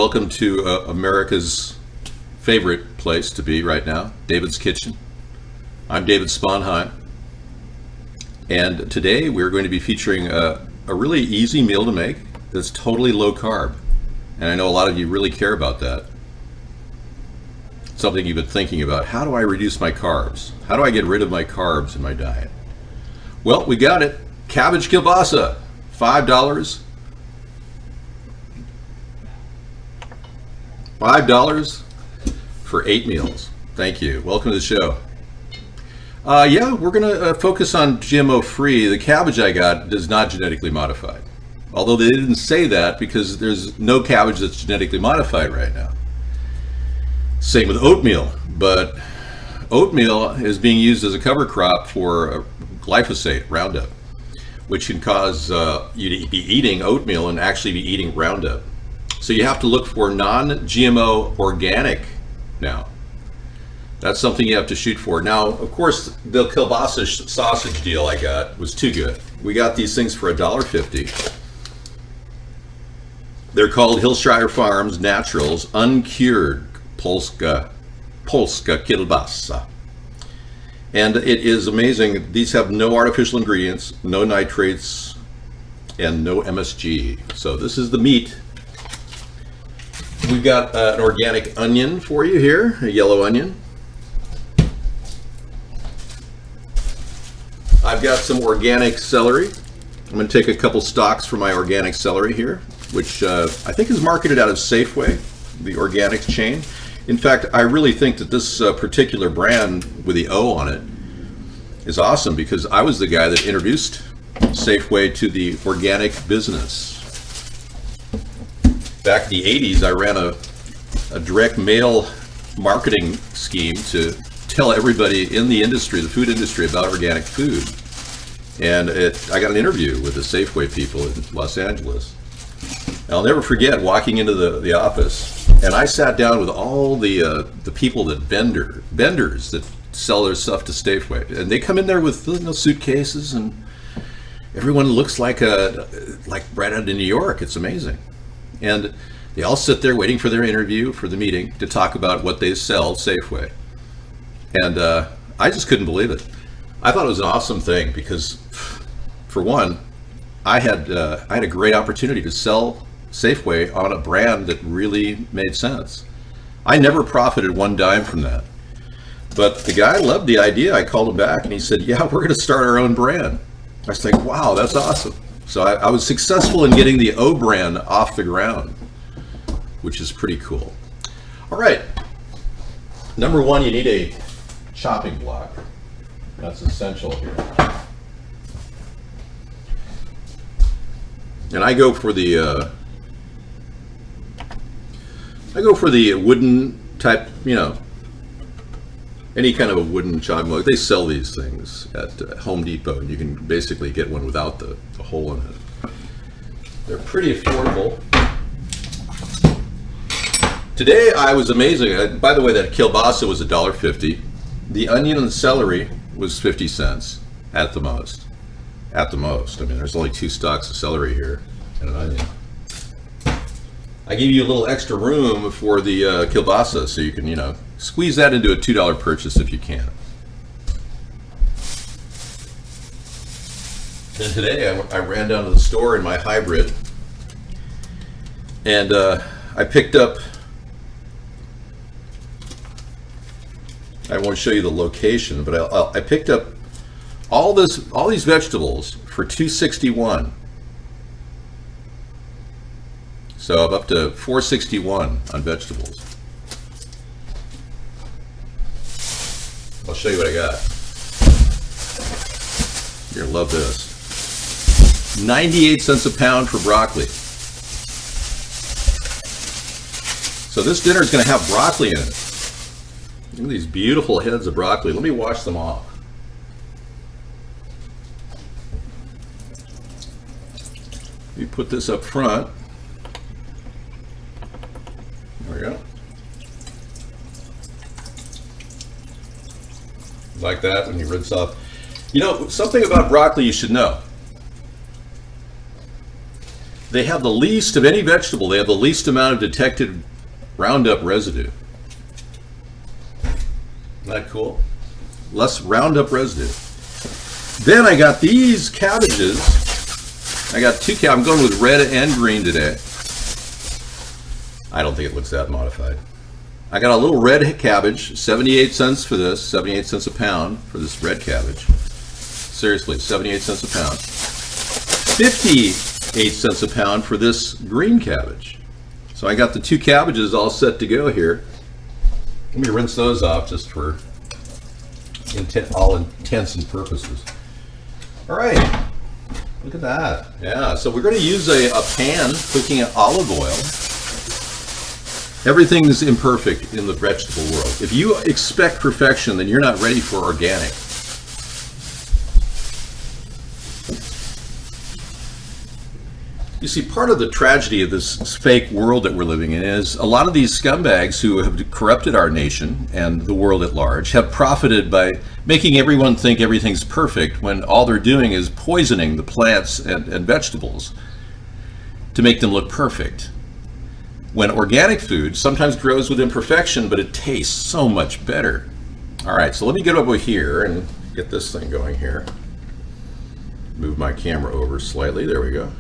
welcome to America's favorite place to be right now, David's Kitchen. I'm David Sponheim, and today we're going to be featuring a really easy meal to make that's totally low carb. And I know a lot of you really care about that. Something you've been thinking about. How do I reduce my carbs? How do I get rid of my carbs in my diet? Well, we got it. Cabbage Kielbasa, $5. $5 for 8 meals. Thank you. Welcome to the show. Yeah, we're going to focus on GMO-free. The cabbage I got is not genetically modified. Although they didn't say that because there's no cabbage that's genetically modified right now. Same with oatmeal, but oatmeal is being used as a cover crop for glyphosate, Roundup, which can cause you to be eating oatmeal and actually be eating Roundup. So you have to look for non-GMO organic now. That's something you have to shoot for. Now, of course, the kielbasa sausage deal I got was too good. We got these things for $1.50. They're called Hillshire Farms Naturals Uncured Polska Kielbasa. And it is amazing. These have no artificial ingredients, no nitrates, and no MSG. So this is the meat. We've got an organic onion for you here, a yellow onion. I've got some organic celery. I'm going to take a couple stalks from my organic celery here, which I think is marketed out of Safeway, the organics chain. In fact, I really think that this particular brand with the O on it is awesome because I was the guy that introduced Safeway to the organic business. Back in the 80s, I ran a direct mail marketing scheme to tell everybody in the industry, the food industry, about organic food. And I got an interview with the Safeway people in Los Angeles. And I'll never forget walking into the office, and I sat down with all the people that vendors that sell their stuff to Safeway, and they come in there with suitcases, and everyone looks like right out of New York. It's amazing. And they all sit there waiting for their interview, for the meeting, to talk about what they sell at Safeway. And I just couldn't believe it. I thought it was an awesome thing because, for one, I had a great opportunity to sell Safeway on a brand that really made sense. I never profited one dime from that. But the guy loved the idea. I called him back and he said, yeah, we're going to start our own brand. I was like, wow, that's awesome. So I was successful in getting the O brand off the ground, which is pretty cool. All right. Number one, you need a chopping block. That's essential here. And I go for the wooden type, any kind of a wooden chopping block. They sell these things at Home Depot, and you can basically get one without the hole in it. They're pretty affordable. Today I was amazing. By the way, that kielbasa was $1.50. The onion and the celery was 50 cents at the most. At the most. I mean, there's only 2 stalks of celery here and an onion. I give you a little extra room for the kielbasa, so you can, squeeze that into a $2 purchase if you can. And today I ran down to the store in my hybrid, and I picked up, I won't show you the location, but I picked up all these vegetables for $2.61. So I'm up to $4.61 on vegetables. I'll show you what I got. You're gonna love this. 98 cents a pound for broccoli. So this dinner is gonna have broccoli in it. Look at these beautiful heads of broccoli. Let me wash them off. You put this up front. There we go. Like that when you rinse off. Something about broccoli you should know. They have the least of any vegetable. They have the least amount of detected Roundup residue. Isn't that cool? Less Roundup residue. Then I got these cabbages. I got two cabbages. I'm going with red and green today. I don't think it looks that modified. I got a little red cabbage, 78 cents for this, 78 cents a pound for this red cabbage. Seriously, 78 cents a pound. 58 cents a pound for this green cabbage. So I got the two cabbages all set to go here. Let me rinse those off just for all intents and purposes. All right, look at that. Yeah, so we're going to use a pan cooking olive oil. Everything's imperfect in the vegetable world. If you expect perfection, then you're not ready for organic. You see, part of the tragedy of this fake world that we're living in is a lot of these scumbags who have corrupted our nation and the world at large have profited by making everyone think everything's perfect when all they're doing is poisoning the plants and vegetables to make them look perfect. When organic food sometimes grows with imperfection, but it tastes so much better. All right, so let me get over here and get this thing going here. Move my camera over slightly. There we go.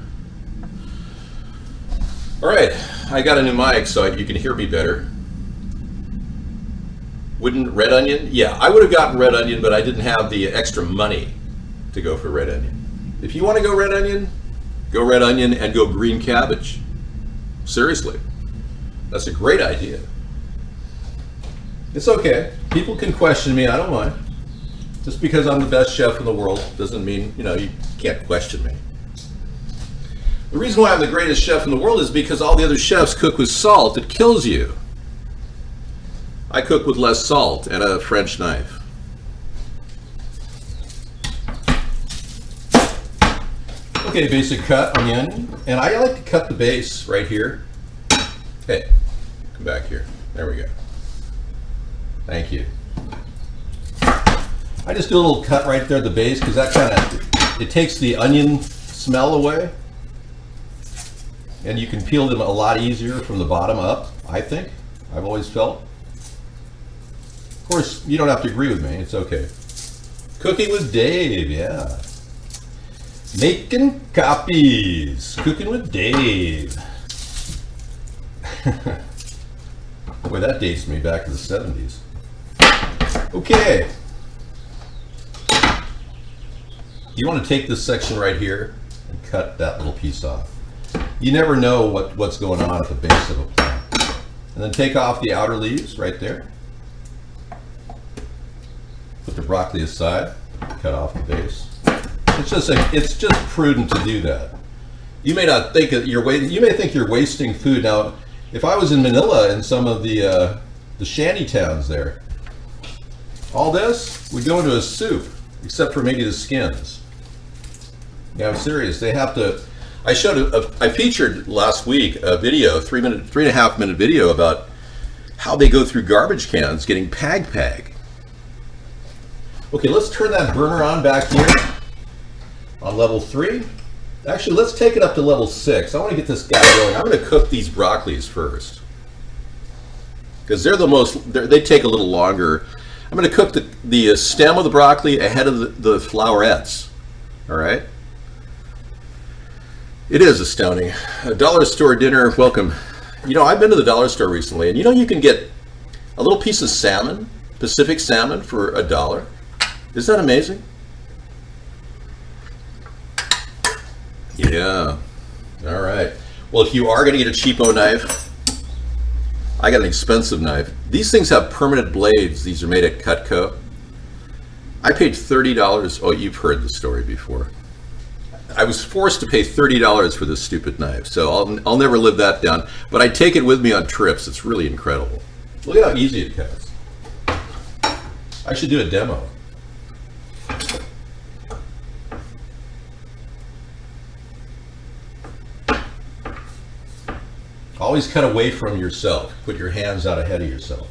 All right, I got a new mic so you can hear me better. Wouldn't red onion? Yeah, I would have gotten red onion, but I didn't have the extra money to go for red onion. If you want to go red onion and go green cabbage. Seriously, that's a great idea. It's okay. People can question me, I don't mind. Just because I'm the best chef in the world doesn't mean, you can't question me. The reason why I'm the greatest chef in the world is because all the other chefs cook with salt. It kills you. I cook with less salt and a French knife. Okay, basic cut on the onion. And I like to cut the base right here. Hey, come back here. There we go. Thank you. I just do a little cut right there at the base because that it takes the onion smell away. And you can peel them a lot easier from the bottom up, I think. I've always felt. Of course, you don't have to agree with me. It's okay. Cooking with Dave, yeah. Making copies. Cooking with Dave. Boy, that dates me back to the 70s. Okay. You want to take this section right here and cut that little piece off. You never know what's going on at the base of a plant. And then take off the outer leaves right there. Put the broccoli aside, cut off the base. It's just prudent to do that. You may not think that you may think you're wasting food. Now, if I was in Manila in some of the shanty towns there, all this would go into a soup, except for maybe the skins. Yeah, I'm serious. They have to. I featured last week a video, 3.5 minute video about how they go through garbage cans getting pag. Okay, let's turn that burner on back here on level 3. Actually, let's take it up to level 6. I want to get this guy going. I'm going to cook these broccolis first because they take a little longer. I'm going to cook the stem of the broccoli ahead of the flowerets. All right. It is astounding. A dollar store dinner, welcome. I've been to the dollar store recently, and you can get a little piece of salmon, Pacific salmon, for $1. Isn't that amazing? Yeah. All right. Well, if you are going to get a cheapo knife, I got an expensive knife. These things have permanent blades. These are made at Cutco. I paid $30. Oh, you've heard the story before. I was forced to pay $30 for this stupid knife, so I'll never live that down. But I take it with me on trips. It's really incredible. Look at how easy it cuts. I should do a demo. Always cut away from yourself. Put your hands out ahead of yourself.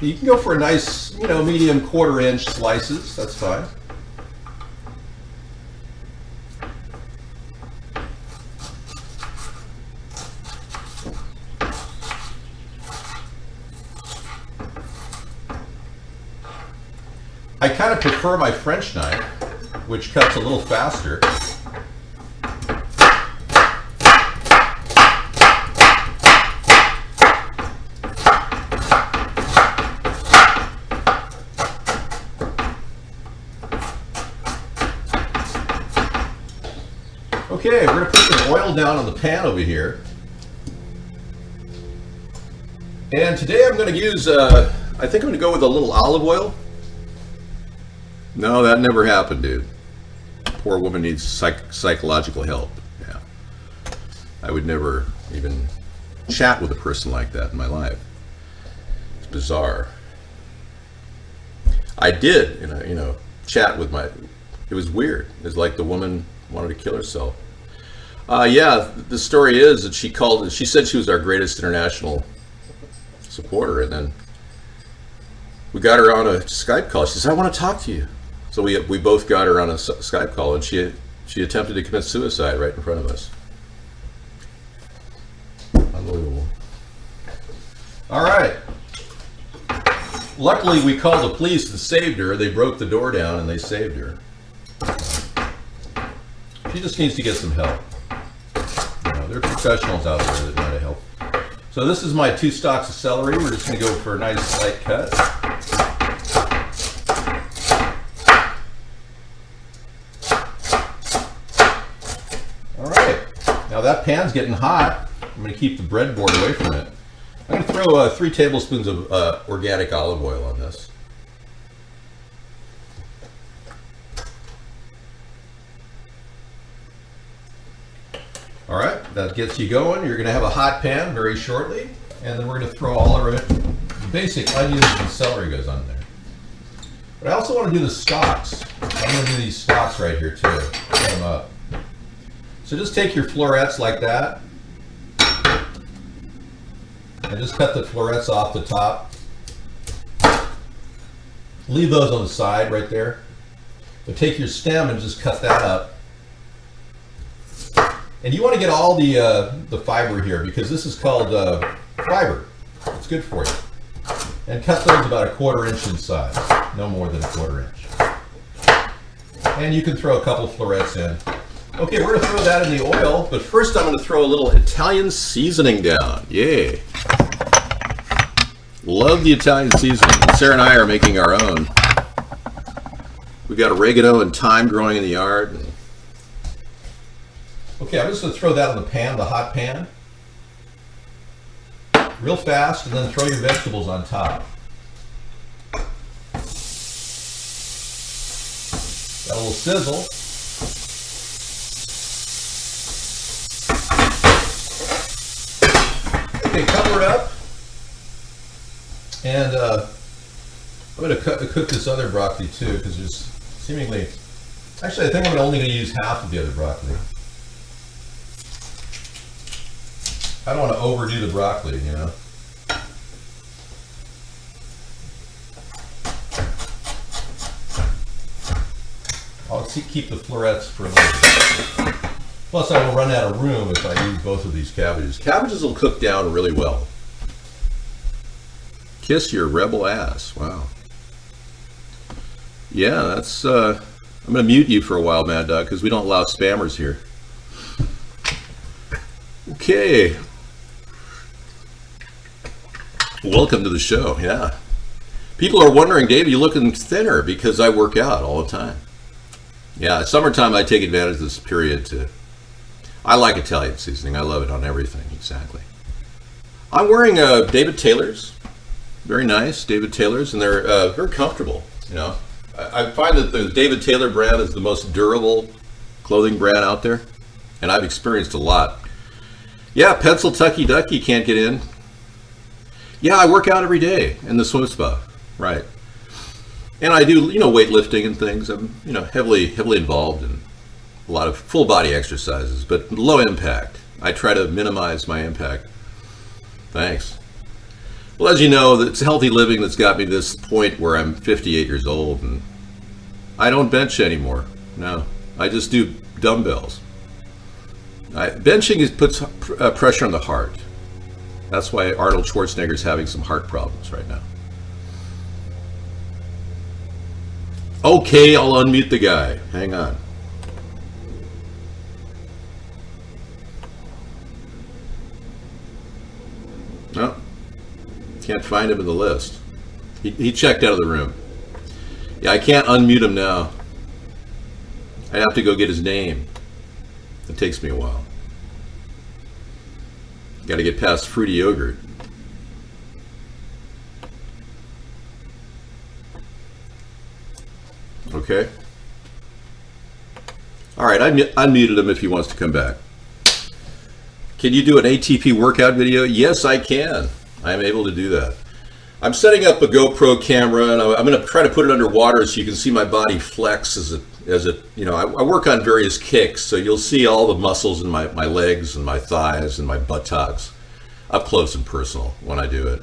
You can go for a nice, medium 1/4 inch slices. That's fine. kind of prefer my French knife, which cuts a little faster. Okay, we're going to put some oil down on the pan over here. And today I'm going to use, I think I'm going to go with a little olive oil. No, that never happened, dude. Poor woman needs psychological help. Yeah. I would never even chat with a person like that in my life. It's bizarre. I did, chat with it was weird. It was like the woman wanted to kill herself. Yeah, the story is that she said she was our greatest international supporter, and then we got her on a Skype call. She said, I want to talk to you. So we both got her on a Skype call, and she attempted to commit suicide right in front of us. Unbelievable. All right. Luckily, we called the police and saved her. They broke the door down and they saved her. She just needs to get some help. There are professionals out there that know how to help. So this is my 2 stalks of celery. We're just going to go for a nice slight cut. All right. Now that pan's getting hot. I'm going to keep the breadboard away from it. I'm going to throw 3 tablespoons of organic olive oil on this. All right, that gets you going. You're going to have a hot pan very shortly, and then we're going to throw all of it. The basic onions and celery goes on there. But I also want to do the stalks. I'm going to do these stalks right here too. Cut them up. So just take your florets like that, and just cut the florets off the top. Leave those on the side right there. But take your stem and just cut that up. And you want to get all the fiber here, because this is called fiber. It's good for you. And cut those about 1/4 inch in size, no more than 1/4 inch. And you can throw a couple florets in. Okay, we're going to throw that in the oil, but first I'm going to throw a little Italian seasoning down. Yay! Love the Italian seasoning. Sarah and I are making our own. We've got oregano and thyme growing in the yard. Okay, I'm just going to throw that in the pan, the hot pan, real fast, and then throw your vegetables on top. Got a little sizzle. Okay, cover it up, and I'm going to cook this other broccoli too, because there's seemingly, actually I think I'm only going to use half of the other broccoli. I don't want to overdo the broccoli, I'll keep the florets for a little bit. Plus, I will run out of room if I use both of these cabbages. Cabbages will cook down really well. Kiss your rebel ass. Wow. Yeah, that's, I'm going to mute you for a while, Mad Dog, because we don't allow spammers here. Okay. Welcome to the show. Yeah. People are wondering, Dave, you're looking thinner, because I work out all the time. Yeah, summertime I take advantage of this period to, I like Italian seasoning. I love it on everything, exactly. I'm wearing David Taylor's. Very nice, David Taylor's, and they're very comfortable, I find that the David Taylor brand is the most durable clothing brand out there, and I've experienced a lot. Yeah, Pencil Tucky Ducky can't get in. Yeah, I work out every day in the swim spa, right? And I do, weightlifting and things. I'm, heavily involved in a lot of full body exercises, but low impact. I try to minimize my impact. Thanks. Well, as you know, it's healthy living that's got me to this point where I'm 58 years old, and I don't bench anymore. No, I just do dumbbells. Benching puts pressure on the heart. That's why Arnold Schwarzenegger's having some heart problems right now. Okay, I'll unmute the guy. Hang on. No, can't find him in the list. He checked out of the room. Yeah, I can't unmute him now. I have to go get his name. It takes me a while. Got to get past fruity yogurt. Okay. All right, I unmuted him if he wants to come back. Can you do an ATP workout video? Yes, I can. I'm able to do that. I'm setting up a GoPro camera, and I'm going to try to put it underwater so you can see my body flex as it. You know, I work on various kicks, so you'll see all the muscles in my legs and my thighs and my buttocks up close and personal when I do it.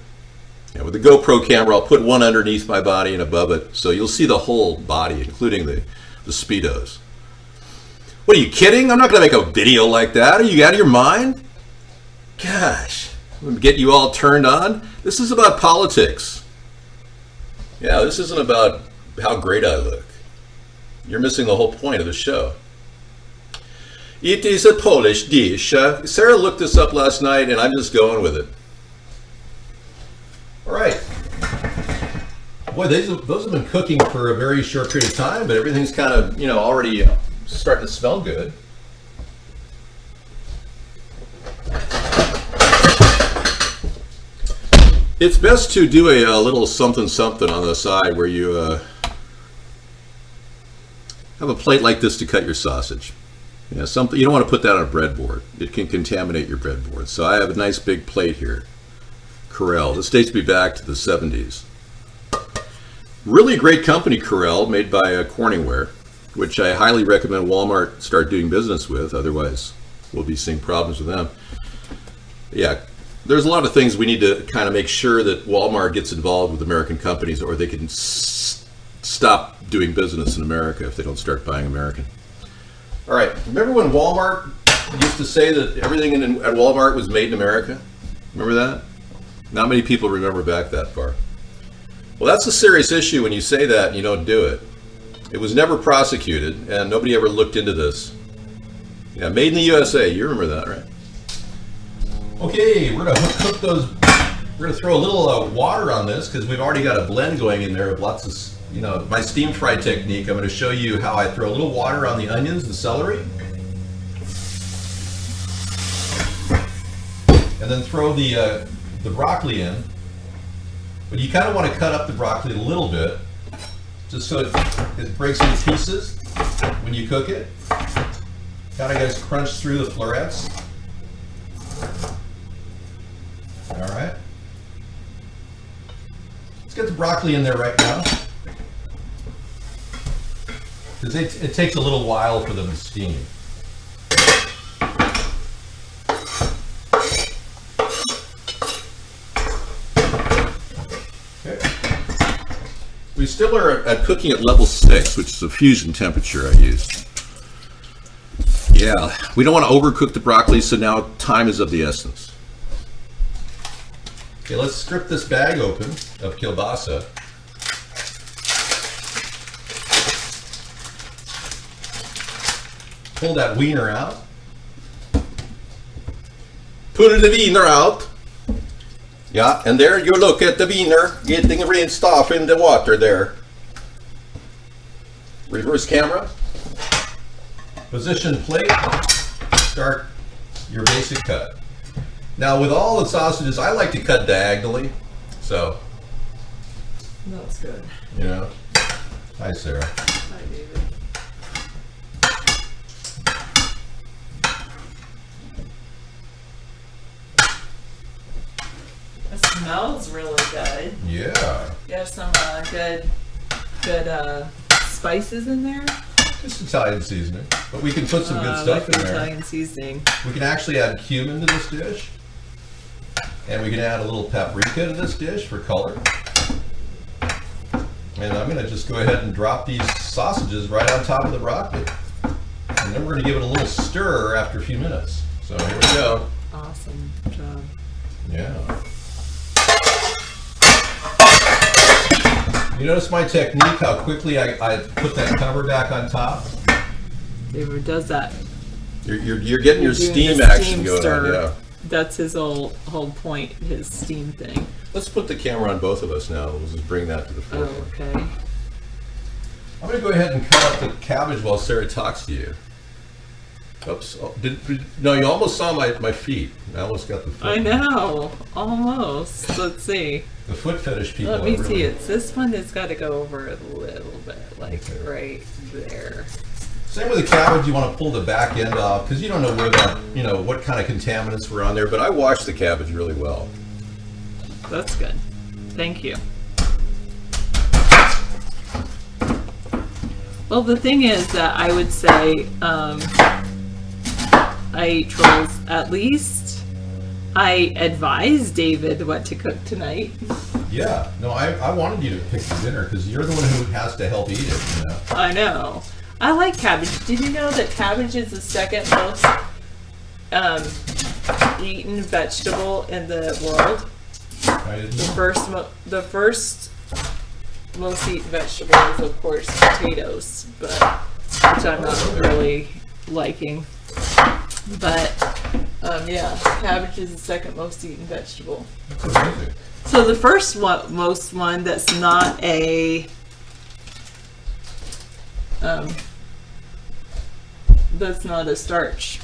Yeah, with the GoPro camera, I'll put one underneath my body and above it, so you'll see the whole body, including the Speedos. What, are you kidding? I'm not going to make a video like that. Are you out of your mind? Gosh, I'm going to get you all turned on. This is about politics. Yeah, this isn't about how great I look. You're missing the whole point of the show. It is a Polish dish. Sarah looked this up last night, and I'm just going with it. All right. Boy, those have been cooking for a very short period of time, but everything's kind of, already starting to smell good. It's best to do a little something on the side where you have a plate like this to cut your sausage. Yeah, something you don't want to put that on a breadboard. It can contaminate your breadboard. So I have a nice big plate here. Corel. This dates me back to the 70s. Really great company, Corel, made by Corningware, which I highly recommend Walmart start doing business with. Otherwise, we'll be seeing problems with them. Yeah, there's a lot of things we need to kind of make sure that Walmart gets involved with American companies, or they can stop doing business in America if they don't start buying American. All right, remember when Walmart used to say that everything at Walmart was made in America? Remember that? Not many people remember back that far. Well, that's a serious issue when you say that and you don't do it. It was never prosecuted, and nobody ever looked into this. Yeah, made in the USA. You remember that, right? Okay, we're gonna cook those. We're gonna throw a little water on this because we've already got a blend going in there of lots of, my steam fry technique. I'm gonna show you how I throw a little water on the onions and celery, and then throw the broccoli in. But you kind of want to cut up the broccoli a little bit, just so it breaks into pieces when you cook it. Kind of guys crunch through the florets. All right. Let's get the broccoli in there right now, because it takes a little while for them to steam. We still are at cooking at level 6, which is a fusion temperature I use. Yeah, we don't want to overcook the broccoli, so now time is of the essence. Okay, let's strip this bag open of kielbasa. Pull that wiener out. Pull the wiener out. Yeah, and there you look at the wiener getting rinsed off in the water there. Reverse camera. Position plate. Start your basic cut. Now with all the sausages, I like to cut diagonally. So. That's good. Hi Sarah. Hi David. It smells really good. Yeah. You have some good spices in there. Just Italian seasoning, but we can put some good stuff in there. Italian seasoning. We can actually add cumin to this dish, and we can add a little paprika to this dish for color. And I'm going to just go ahead and drop these sausages right on top of the broccoli, and then we're going to give it a little stir after a few minutes. So here we go. Awesome job. Yeah. You notice my technique, how quickly I put that cover back on top? David does that. You're getting your Doing steam the action steam going stir. on, yeah. That's his whole point, his steam thing. Let's put the camera on both of us now. We'll just bring that to the Oh, forefront. okay. I'm going to go ahead and cut up the cabbage while Sarah talks to you. Oops. Oh, no, you almost saw my feet. I almost got the foot. I know, almost. Let's see. The foot fetish people. Let me are see really, it. This one has got to go over a little bit, like Okay. right there. Same with the cabbage, you want to pull the back end off because you don't know where that, what kind of contaminants were on there. But I washed the cabbage really well. That's good. Thank you. Well, the thing is that I would say I ate trolls. At least I advised David what to cook tonight. Yeah. No, I wanted you to pick the dinner because you're the one who has to help eat it. I know. I like cabbage. Did you know that cabbage is the second most eaten vegetable in the world? I didn't know. The first most eaten vegetable is, of course, potatoes, which I'm not really liking. But yeah, cabbage is the second most eaten vegetable. That's amazing. So the first most one that's not a starch.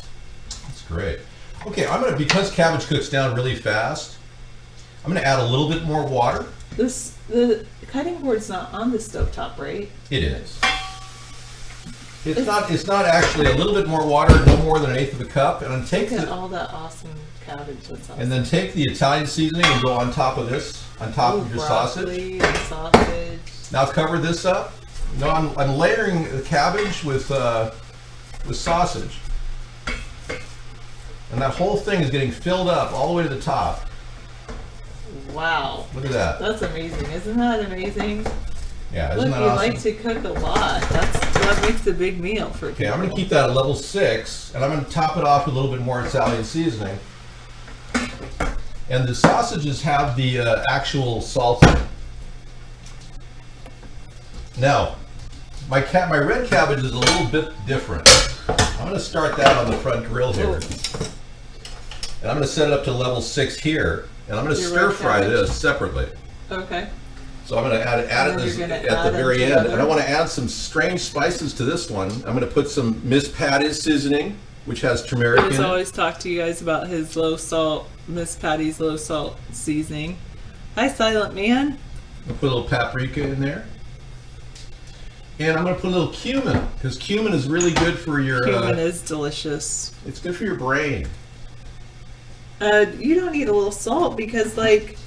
That's great. Okay, because cabbage cooks down really fast, I'm gonna add a little bit more water. The cutting board's not on the stovetop, right? It is. It's not actually. A little bit more water, no more than 1/8 of a cup, and then take Look at all that awesome cabbage. That's awesome. and then take the Italian seasoning and go on top of this, on top of your sausage. Broccoli and sausage. Now cover this up. No, I'm layering the cabbage with sausage, and that whole thing is getting filled up all the way to the top. Wow. Look at that. That's amazing. Isn't that amazing? Yeah, Look, isn't that you awesome? like to cook a lot. That makes a big meal for people. Okay, I'm going to keep that at level 6, and I'm going to top it off with a little bit more Italian seasoning. And the sausages have the actual salt in it. Now, my red cabbage is a little bit different. I'm going to start that on the front grill here. And I'm going to set it up to level 6 here, and I'm going to Your stir red fry cabbage. this separately. Okay. So I'm going to add it And then this, you're gonna at add the them very end. together? And I want to add some strange spices to this one. I'm going to put some Miss Patty's seasoning, which has turmeric He's in it. always talked to you guys about his low salt, Miss Patty's low salt seasoning. Hi, Silent Man. I'll put a little paprika in there. And I'm going to put a little cumin, because cumin is really good for your... Cumin is delicious. It's good for your brain. You don't need a little salt because, like,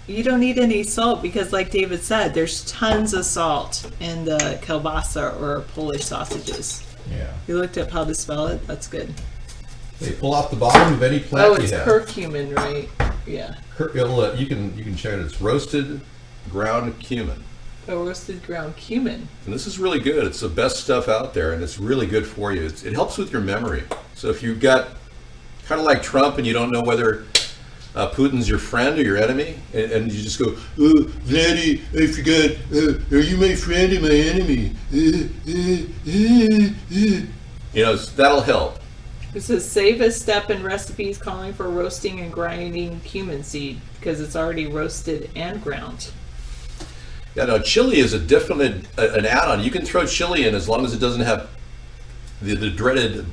you don't need any salt because, like David said, there's tons of salt in the kielbasa or Polish sausages. Yeah. You looked up how to spell it? That's good. They pull off the bottom of any plant Oh, you it's have. curcumin, right? Yeah. You can check it. It's roasted ground cumin. Oh, roasted ground cumin. And this is really good. It's the best stuff out there, and it's really good for you. It helps with your memory. So if you've got, kind of like Trump, and you don't know whether Putin's your friend or your enemy, and you just go, oh, Vladdy, I forgot, are you my friend or my enemy? That'll help. It says save a step in recipes calling for roasting and grinding cumin seed because it's already roasted and ground. Yeah, no, chili is an add-on. You can throw chili in as long as it doesn't have the dreaded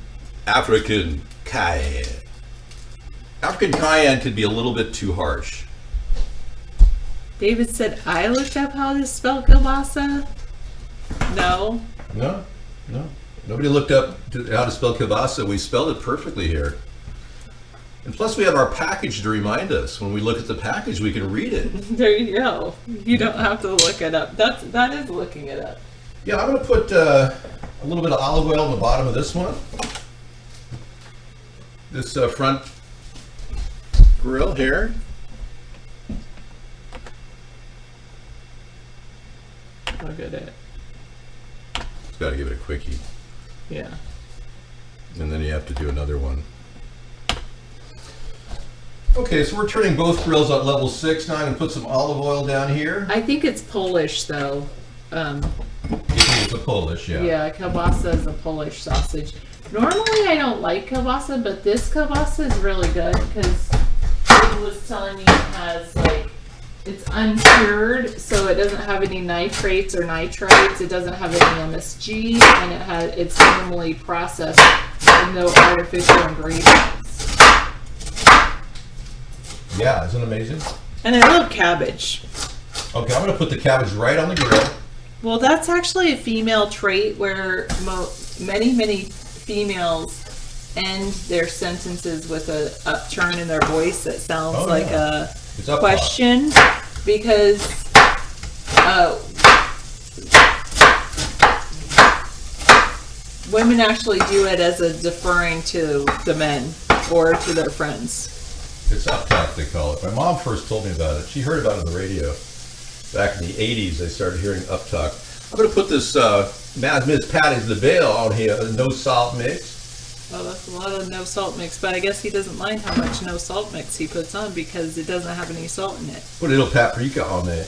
African cayenne. African cayenne could be a little bit too harsh. David said, I looked up how to spell kielbasa. No. No. Nobody looked up how to spell kielbasa. We spelled it perfectly here. And plus we have our package to remind us. When we look at the package, we can read it. There you go. You don't have to look it up. That is looking it up. Yeah, I'm going to put a little bit of olive oil on the bottom of this one. This front grill here. Look at it. It's got to give it a quickie. Yeah. And then you have to do another one. Okay, so we're turning both grills at level 6. Now I'm going to put some olive oil down here. I think it's Polish though. It's a Polish, yeah. Yeah, kielbasa is a Polish sausage. Normally I don't like kielbasa, but this kielbasa is really good because he was telling me it has like, it's uncured, so it doesn't have any nitrates or nitrites. It doesn't have any MSG, and it's minimally processed with no artificial ingredients. Yeah, isn't it amazing? And I love cabbage. Okay, I'm going to put the cabbage right on the grill. Well, that's actually a female trait where many females end their sentences with a upturn in their voice that sounds like a question, because women actually do it as a deferring to the men or to their friends. It's uptalk, they call it. My mom first told me about it. She heard about it on the radio. Back in the 80s, they started hearing uptalk. I'm going to put this Miss Patty's the Bale on here, no salt mix. Well, that's a lot of no salt mix, but I guess he doesn't mind how much no salt mix he puts on because it doesn't have any salt in it. Put a little paprika on there.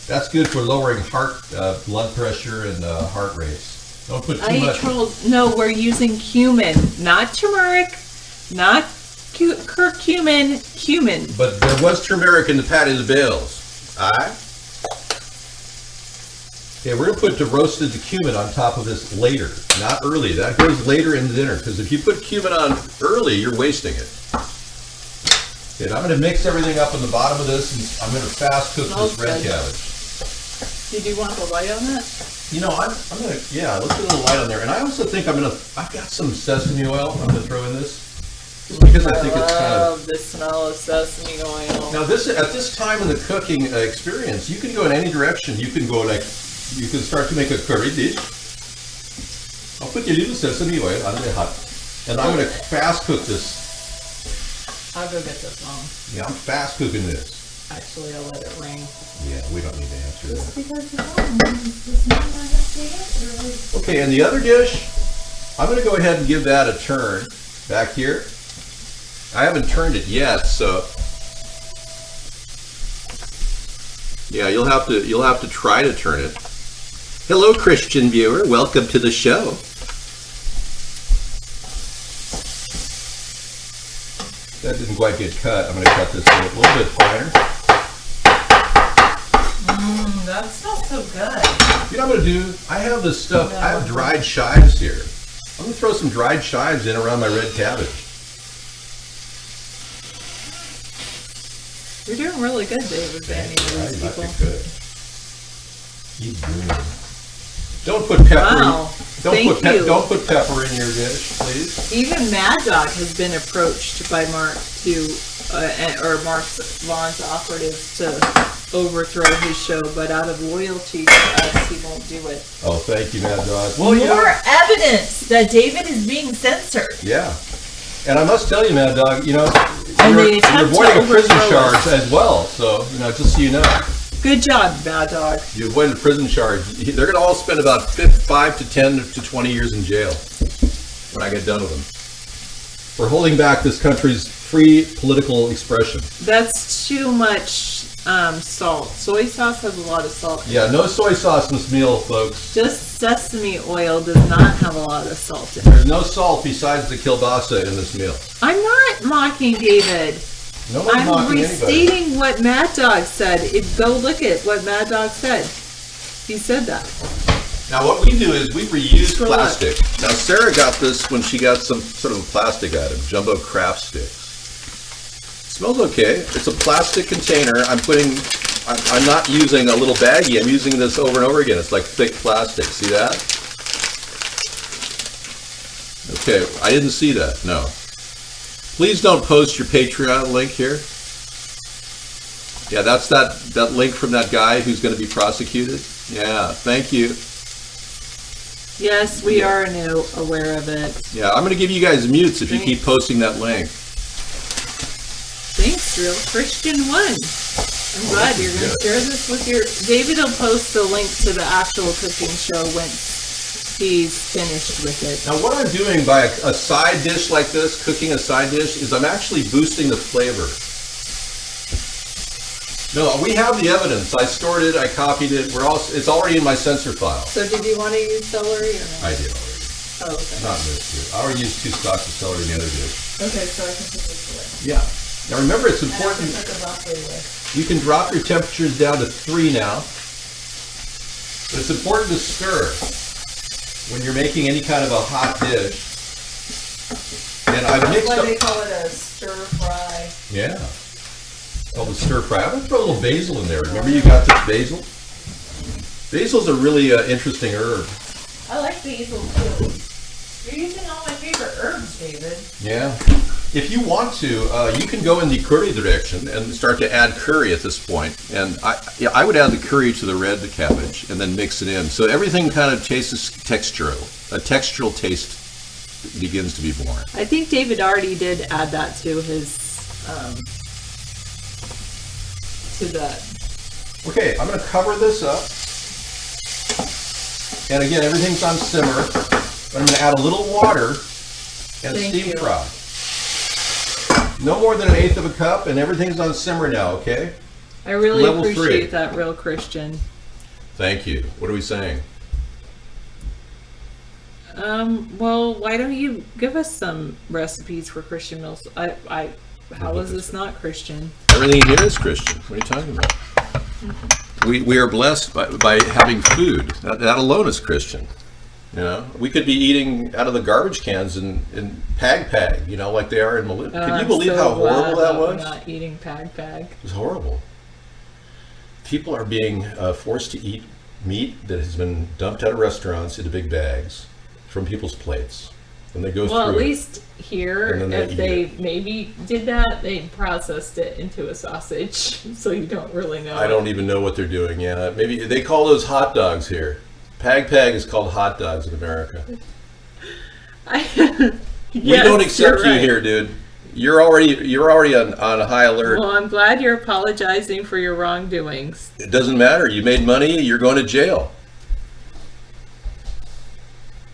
That's good for lowering blood pressure and heart rates. Don't put too much. No, we're using cumin, not turmeric, not curcumin, cumin. But there was turmeric in the Patty's Bales. Alright? Okay, we're going to put the roasted cumin on top of this later, not early. That goes later in dinner, because if you put cumin on early, you're wasting it. Okay, I'm going to mix everything up on the bottom of this, and I'm going to fast cook this red cabbage. Did you want the light on that? You know, I'm going to, yeah, let's get a little light on there. And I also think I've got some sesame oil I'm going to throw in this. Just because I think it's kind of... I love the smell of sesame oil. Now, at this time in the cooking experience, you can go in any direction. You can go like... You can start to make a curry dish. I'll put a little sesame oil on the hot. And I'm going to fast cook this. I'll go get this one. Yeah, I'm fast cooking this. Actually, I'll let it ring. Yeah, we don't need to answer that. Because it's on. Okay, and the other dish, I'm going to go ahead and give that a turn back here. I haven't turned it yet, so... Yeah, you'll have to try to turn it. Hello, Christian viewer. Welcome to the show. That didn't quite get cut. I'm going to cut this a little bit finer. That smells so good. You know what I'm going to do? I have this stuff. I have dried chives here. I'm going to throw some dried chives in around my red cabbage. You're doing really good, David, banning these people. Good. Keep doing it. Don't put pepper. Wow. Don't put pepper in your dish, please. Even Mad Dog has been approached by Mark or Mark Vaughn's operatives to overthrow his show, but out of loyalty to us, he won't do it. Oh, thank you, Mad Dog. Well, more evidence that David is being censored. Yeah. And I must tell you, Mad Dog, you know, And you're avoiding a prison charge as well. So, you know, just so you know. Good job, Mad Dog. You avoided a prison charge. They're going to all spend about 5 to 10 to 20 years in jail when I get done with them. For holding back this country's free political expression. That's too much salt. Soy sauce has a lot of salt. Yeah, no soy sauce in this meal, folks. Just sesame oil does not have a lot of salt in it. There's no salt besides the kielbasa in this meal. I'm not mocking David. Nobody's I'm mocking restating anybody. what Mad Dog said. Go look at what Mad Dog said. He said that. Now what we do is we reuse Scroll plastic. Now Sarah got this when she got some sort of a plastic item, jumbo craft sticks. It smells okay. It's a plastic container. I'm not using a little baggie. I'm using this over and over again. It's like thick plastic. See that? Okay, I didn't see that. No. Please don't post your Patreon link here. Yeah, that's that link from that guy who's going to be prosecuted. Yeah, thank you. Yes, we are aware of it. Yeah, I'm going to give you guys mutes if you keep posting that link. Thanks, Real Christian 1. I'm glad you're going to share this with your... David will post the link to the actual cooking show once he's finished with it. Now what I'm doing by a side dish like this, cooking a side dish, is I'm actually boosting the flavor. No, we have the evidence. I stored it, I copied it. It's already in my sensor file. So did you want to use celery or not? I did already. Oh, okay. Not in this dish. I already used 2 stalks of celery in the other dish. Okay, so I can put this away. Yeah. Now remember, it's And I can important. put the broccoli away. You can drop your temperatures down to 3 now. But it's important to stir when you're making any kind of a hot dish. And I've That's mixed why up. they call it a stir fry. Yeah. Oh, the stir fry. I'm gonna throw a little basil in there. Remember you got this basil? Basil's a really interesting herb. I like basil too. You're using all my favorite herbs, David. Yeah. If you want to, you can go in the curry direction and start to add curry at this point. And I would add the curry to the red cabbage and then mix it in. So everything kind of tastes textural. A textural taste begins to be born. I think David already did add that to his, to that. Okay, I'm going to cover this up. And again, everything's on simmer. But I'm going to add a little water and Thank steam you. fry. No more than 1/8 of a cup, and everything's on simmer now, okay? I really Level 3. appreciate that, real Christian. Thank you. What are we saying? Well, why don't you give us some recipes for Christian meals? How is this not Christian? Everything here is Christian. What are you talking about? We are blessed by having food. That alone is Christian. You know, we could be eating out of the garbage cans in Pag, you know, like they are in Malaysia. Can you believe how horrible that was? We're not eating Pag. It was horrible. People are being forced to eat meat that has been dumped out of restaurants into big bags from people's plates. And they go Well, through at it. least here, And then they if eat they maybe did that, they processed it into a sausage, so you don't really know. I don't even know what they're doing. Yeah, maybe they call those hot dogs here. Pag is called hot dogs in America. We don't accept you here, dude. You're already on high alert. Well, I'm glad you're apologizing for your wrongdoings. It doesn't matter. You made money. You're going to jail.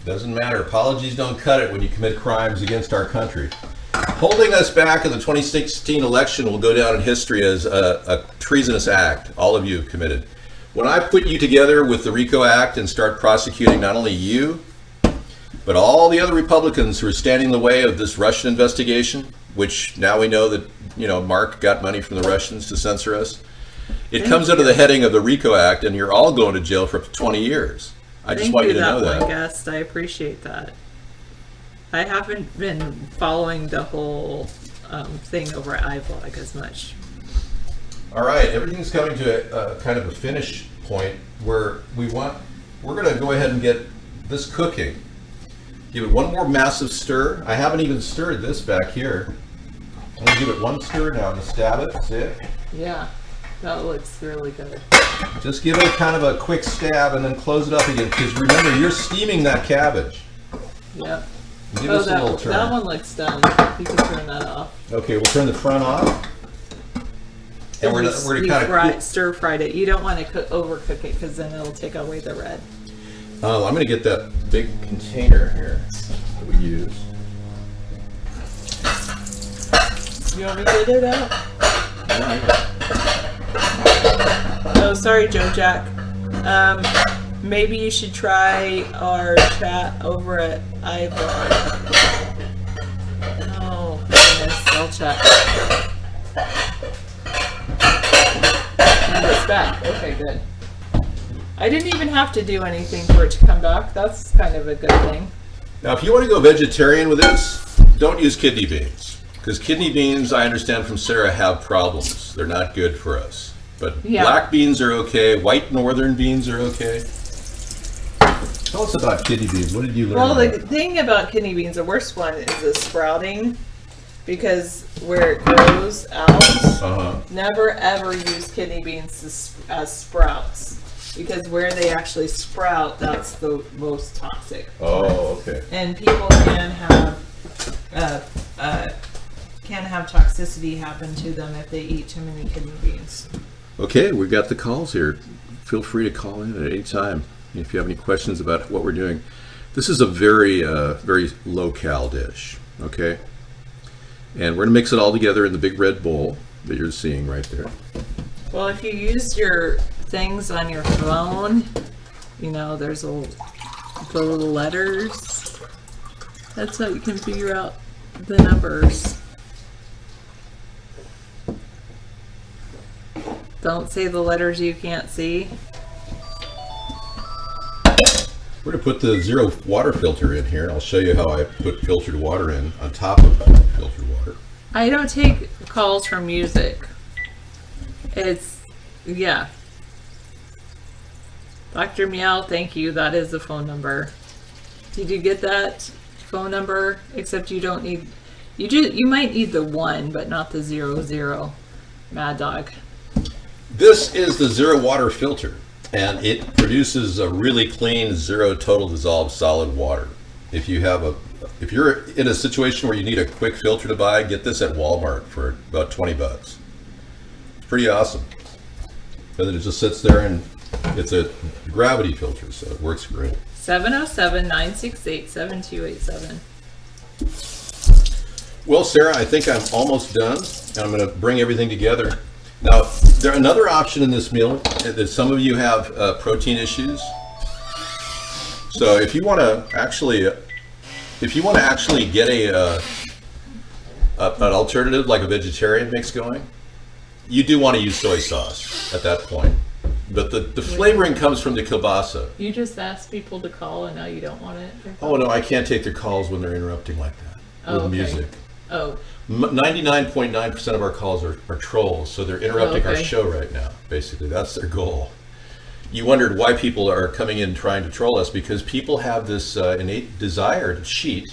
Doesn't matter. Apologies don't cut it when you commit crimes against our country. Holding us back in the 2016 election will go down in history as a treasonous act. All of you have committed. When I put you together with the RICO Act and start prosecuting not only you, but all the other Republicans who are standing in the way of this Russian investigation, which now we know that, you know, Mark got money from the Russians to censor us. It comes under the heading of the RICO Act, and you're all going to jail for 20 years. I just want you to know Thank you, that. one guest. I appreciate that. I haven't been following the whole thing over at iVlog as much. All right, everything's coming to a kind of a finish point where we're going to go ahead and get this cooking. Give it one more massive stir. I haven't even stirred this back here. I'm going to give it one stir now. I'm going to stab it. See it? Yeah, that looks really good. Just give it kind of a quick stab and then close it up again. Because remember, you're steaming that cabbage. Yep. Give us a little turn. That one looks done. You can turn that off. Okay, we'll turn the front off. And we're going to kind of stir fried it. You don't want to overcook it because then it'll take away the red. Oh, I'm going to get that big container here that we use. You want me to get it out? Oh, sorry, Joe Jack. Maybe you should try our chat over at iVlog. Oh, goodness, I'll check. And it's back. Okay, good. I didn't even have to do anything for it to come back. That's kind of a good thing. Now, if you want to go vegetarian with this, don't use kidney beans. Because kidney beans, I understand from Sarah, have problems. They're not good for us. But Yeah. black beans are okay. White northern beans are okay. Tell us about kidney beans. What did you learn? Well, about the it? thing about kidney beans, the worst one is the sprouting. Because where it grows out, never ever use kidney beans as sprouts. Because where they actually sprout, that's the most toxic. Oh, okay. And people can have toxicity happen to them if they eat too many kidney beans. Okay, we've got the calls here. Feel free to call in at any time if you have any questions about what we're doing. This is a very, very low-cal dish, okay? And we're gonna mix it all together in the big red bowl that you're seeing right there. Well, if you use your things on your phone, you know, there's the little letters. That's how you can figure out the numbers. Don't say the letters you can't see. We're gonna put the zero water filter in here. I'll show you how I put filtered water in on top of filtered water. I don't take calls from music. Yeah. Dr. Meow, thank you. That is the phone number. Did you get that phone number? Except you don't need, you might need the 1, but not the 00. Mad Dog. This is the zero water filter, and it produces a really clean zero total dissolved solid water. If you're in a situation where you need a quick filter to buy, get this at Walmart for about $20. It's pretty awesome. And then it just sits there, and it's a gravity filter, so it works great. 707-968-7287. Well, Sarah, I think I'm almost done, and I'm going to bring everything together. Now, another option in this meal that some of you have protein issues. So if you want to actually get an alternative like a vegetarian mix going, you do want to use soy sauce at that point. But the flavoring comes from the kielbasa. You just asked people to call and now you don't want it? Oh no, I can't take their calls when they're interrupting like that with music. Oh. 99.9% of our calls are trolls, so they're interrupting our show right now. Basically, that's their goal. You wondered why people are coming in trying to troll us, because people have this innate desire to cheat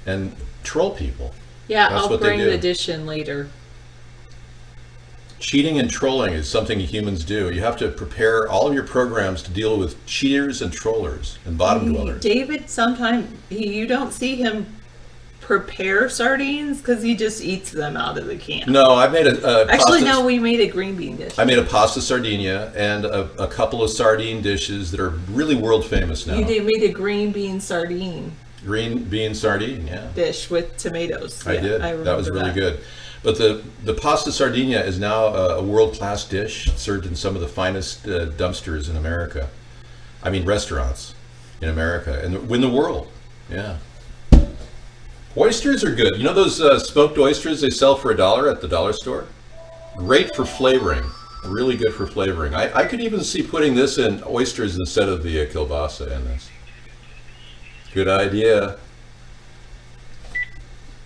and troll people. Yeah, That's I'll what they bring do. the dish in later. Cheating and trolling is something humans do. You have to prepare all of your programs to deal with cheaters and trollers and bottom dwellers. David, sometimes you don't see him prepare sardines because he just eats them out of the can. No, I made we made a green bean dish. I made a pasta sardinia and a couple of sardine dishes that are really world famous now. You made a green bean sardine Green bean sardine, yeah. dish with tomatoes. I did. That was really good. But the pasta sardinia is now a world-class dish served in some of the finest dumpsters in America. I mean, restaurants in America and in the world. Yeah. Oysters are good. You know those smoked oysters they sell for $1 at the dollar store? Great for flavoring. Really good for flavoring. I could even see putting this in oysters instead of the kielbasa in this. Good idea.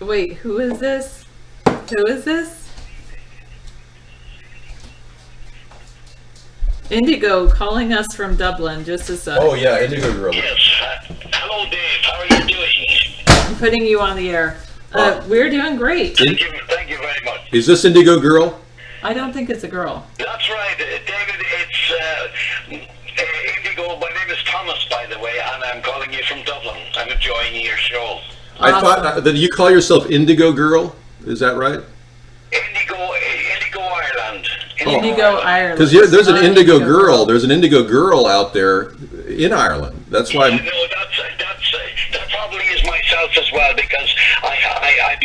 Wait, who is this? Who is this? Indigo calling us from Dublin. Just a sec. Oh yeah, Indigo Girl. Yes. Hello, Dave. How are you doing? I'm putting you on the air. We're doing great. Thank you very much. Is this Indigo Girl? I don't think it's a girl. That's right, David. It's Indigo. My name is Thomas, by the way, and I'm calling you from Dublin. I'm enjoying your show. I thought that you call yourself Indigo Girl. Is that right? Indigo Ireland. Indigo Ireland. Because there's an Indigo Girl. There's an Indigo Girl out there in Ireland. That's why. Yeah, no, that probably is myself as well, because I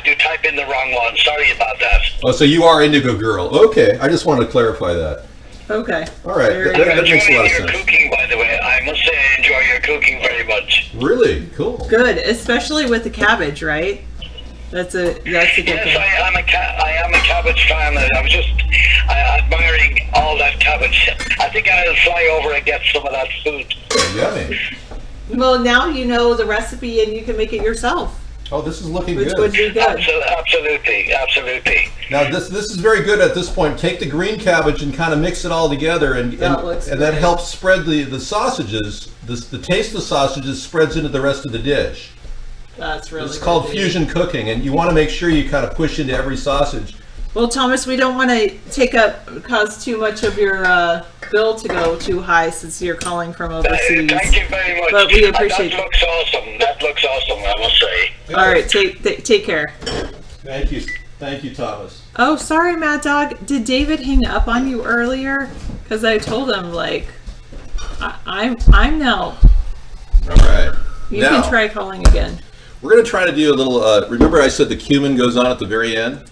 do type in the wrong one. Sorry about that. Oh, so you are Indigo Girl. Okay, I just wanted to clarify that. Okay. All right, Very that makes a lot of your sense. cooking, by the way. I must say I enjoy your cooking very much. Really cool. Good, especially with the cabbage, right? That's a good Yes, thing. I am a cabbage fan. I was just admiring all that cabbage. I think I'll fly over and get some of that food. Yummy. Well, now you know the recipe and you can make it yourself, Oh, this is looking which good. would be good. Absolutely. Now this is very good at this point. Take the green cabbage and kind of mix it all together, and That looks that great. helps spread the sausages. The taste of the sausages spreads into the rest of the dish. That's really It's called good. fusion cooking, and you want to make sure you kind of push into every sausage. Well, Thomas, we don't want to cause too much of your bill to go too high since you're calling from overseas. Thank you very much. But we appreciate that. That looks awesome, I must say. All right, take care. Thank you, Thomas. Oh, sorry, Mad Dog. Did David hang up on you earlier? Because I told him I'm now All right. You Now, can try calling again. we're going to try to do a little, remember I said the cumin goes on at the very end?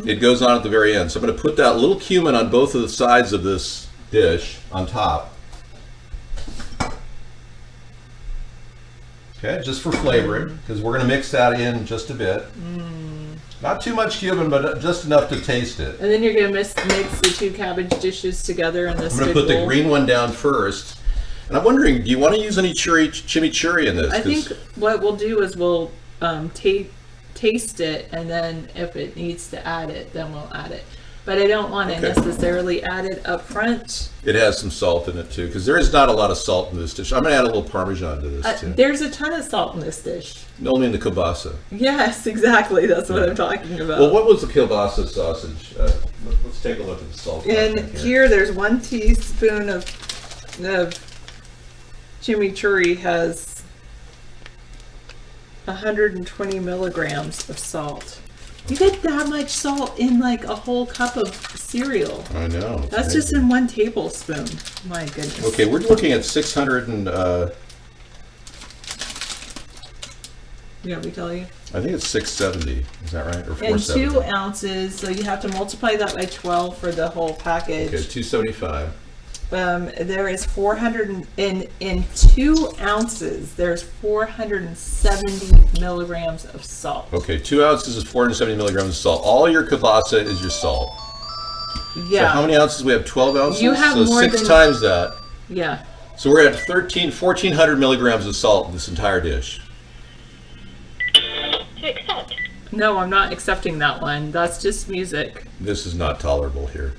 It goes on at the very end. So I'm going to put that little cumin on both of the sides of this dish on top. Okay, just for flavoring, because we're going to mix that in just a bit. Not too much cumin, but just enough to taste it. And then you're going to mix the two cabbage dishes together in this I'm going big to put the bowl. green one down first. And I'm wondering, do you want to use any chimichurri in this? I 'Cause think what we'll do is we'll taste it, and then if it needs to add it, then we'll add it. But I don't want to Okay. necessarily add it up front. it has some salt in it too, because there is not a lot of salt in this dish. I'm going to add a little Parmesan to this too. There's a ton of salt in this dish. Only in the kielbasa. Yes, exactly. That's what I'm talking about. Well, what was the kielbasa sausage? Let's take a look at the salt. And content here, there's 1 teaspoon of chimichurri has 120 milligrams of salt. You get that much salt in like a whole cup of cereal. I know. it's That's just amazing. in 1 tablespoon. My goodness. Okay, we're looking at 600 and You want me to tell you? I think it's 670. Is that right? Or And 470? 2 ounces, so you have to multiply that by 12 for the whole package. Okay, 275. There is 400 in 2 ounces. There's 470 milligrams of salt. Okay, 2 ounces is 470 milligrams of salt. All your kielbasa is your salt. Yeah. So how many ounces? We have 12 ounces. You have so more 6 than- times that. Yeah. So we're at 1,400 milligrams of salt in this entire dish. To accept. No, I'm not accepting that one. That's just music. This is not tolerable here.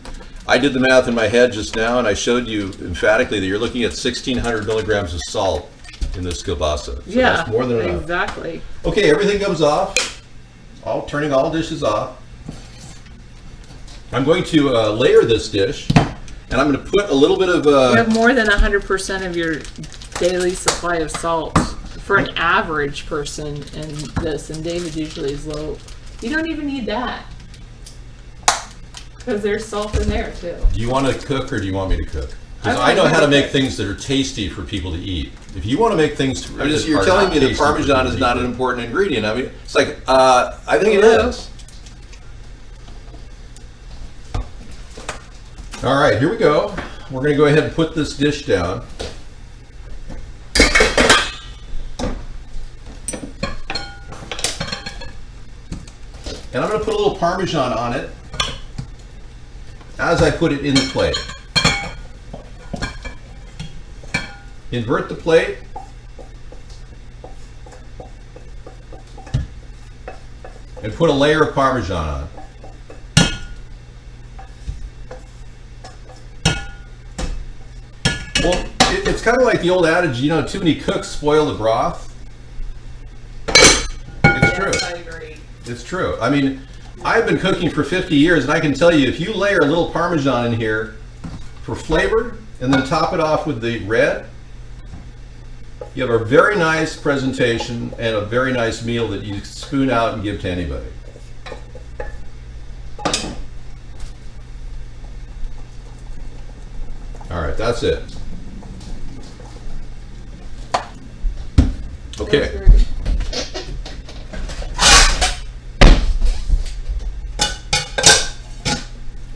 I did the math in my head just now, and I showed you emphatically that you're looking at 1,600 milligrams of salt in this kielbasa. So Yeah. that's more than enough. Exactly. Okay, everything comes off. Turning all dishes off. I'm going to layer this dish, and I'm going to put a little bit of. You have more than 100% of your daily supply of salt for an average person in this, and David usually is low. You don't even need that. Because there's salt in there too. Do you want to cook or do you want me to cook? Because I I know want how you to to make cook. things that are tasty for people to eat. If you want to make things, you're telling me that Parmesan is not an important ingredient. I mean, it's like I think it Hello? is. All right, here we go. We're going to go ahead and put this dish down. And I'm going to put a little Parmesan on it as I put it in the plate. Invert the plate. And put a layer of Parmesan on. Well, it's kind of like the old adage, you know, too many cooks spoil the broth. It's true. Yes, I agree. It's true. I mean, I've been cooking for 50 years, and I can tell you, if you layer a little Parmesan in here for flavor, and then top it off with the red, you have a very nice presentation and a very nice meal that you spoon out and give to anybody. All right, that's it. Okay.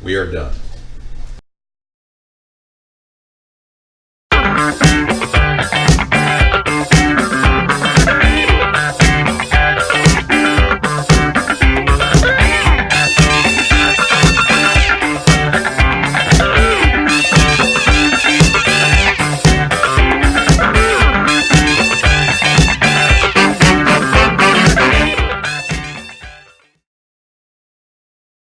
We are done.